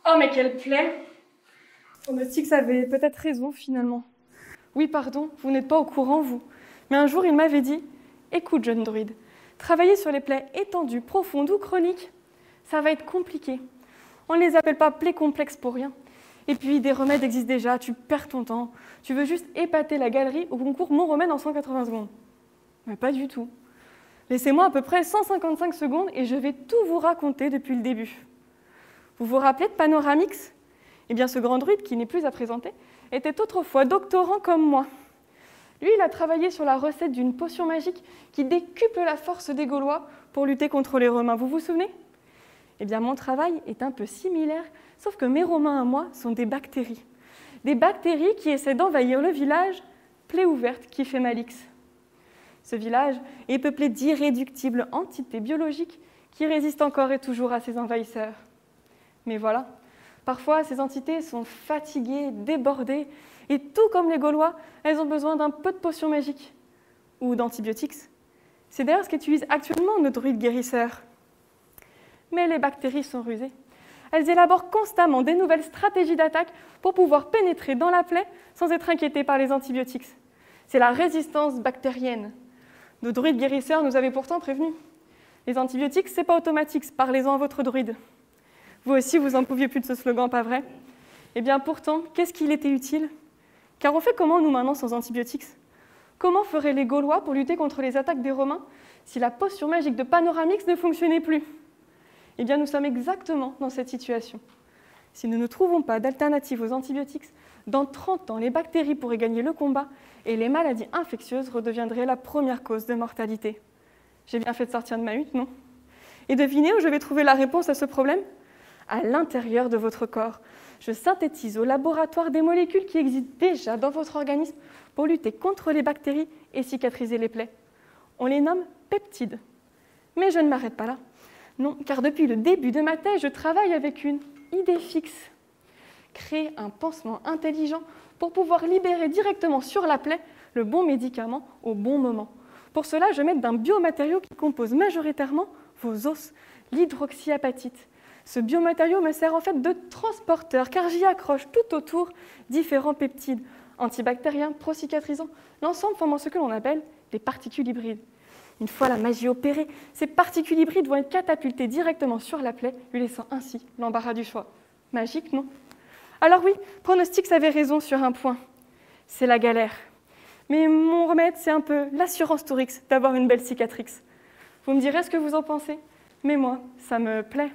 Oh, mais quelle plaie! Pronostic avait peut-être raison, finalement. Oui, pardon, vous n'êtes pas au courant, vous. Mais un jour, il m'avait dit « Écoute, jeune druide, travailler sur les plaies étendues, profondes ou chroniques, ça va être compliqué. On ne les appelle pas plaies complexes pour rien. Et puis, des remèdes existent déjà, tu perds ton temps. Tu veux juste épater la galerie au concours Mon remède en 180 secondes. » Mais pas du tout. Laissez-moi à peu près 155 secondes et je vais tout vous raconter depuis le début. Vous vous rappelez de Panoramix? Eh bien, ce grand druide, qui n'est plus à présenter, était autrefois doctorant comme moi. Lui, il a travaillé sur la recette d'une potion magique qui décuple la force des Gaulois pour lutter contre les Romains. Vous vous souvenez? Eh bien, mon travail est un peu similaire, sauf que mes Romains à moi sont des bactéries. Des bactéries qui essaient d'envahir le village Plaie ouverte qui fait Malix. Ce village est peuplé d'irréductibles entités biologiques qui résistent encore et toujours à ces envahisseurs. Mais voilà, parfois ces entités sont fatiguées, débordées, et tout comme les Gaulois, elles ont besoin d'un peu de potions magiques ou d'antibiotiques. C'est d'ailleurs ce qu'utilisent actuellement nos druides guérisseurs. Mais les bactéries sont rusées. Elles élaborent constamment des nouvelles stratégies d'attaque pour pouvoir pénétrer dans la plaie sans être inquiétées par les antibiotiques. C'est la résistance bactérienne. Nos druides guérisseurs nous avaient pourtant prévenus. Les antibiotiques, c'est pas automatique, parlez-en à votre druide. Vous aussi, vous en pouviez plus de ce slogan, pas vrai? Eh bien pourtant, qu'est-ce qu'il était utile? Car on fait comment, nous, maintenant, sans antibiotiques? Comment feraient les Gaulois pour lutter contre les attaques des Romains si la potion magique de Panoramix ne fonctionnait plus? Eh bien, nous sommes exactement dans cette situation. Si nous ne trouvons pas d'alternative aux antibiotiques, dans 30 ans, les bactéries pourraient gagner le combat et les maladies infectieuses redeviendraient la première cause de mortalité. J'ai bien fait de sortir de ma hutte, non? Et devinez où je vais trouver la réponse à ce problème? À l'intérieur de votre corps. Je synthétise au laboratoire des molécules qui existent déjà dans votre organisme pour lutter contre les bactéries et cicatriser les plaies. On les nomme peptides. Mais je ne m'arrête pas là. Non, car depuis le début de ma thèse, je travaille avec une idée fixe. Créer un pansement intelligent pour pouvoir libérer directement sur la plaie le bon médicament au bon moment. Pour cela, je m'aide d'un biomatériau qui compose majoritairement vos os, l'hydroxyapatite. Ce biomatériau me sert en fait de transporteur car j'y accroche tout autour différents peptides, antibactériens, procicatrisants, l'ensemble formant ce que l'on appelle des particules hybrides. Une fois la magie opérée, ces particules hybrides vont être catapultées directement sur la plaie, lui laissant ainsi l'embarras du choix. Magique, non? Alors oui, Pronostic avait raison sur un point, c'est la galère. Mais mon remède, c'est un peu l'assurance Tourix d'avoir une belle cicatrice. Vous me direz ce que vous en pensez, mais moi, ça me plaît.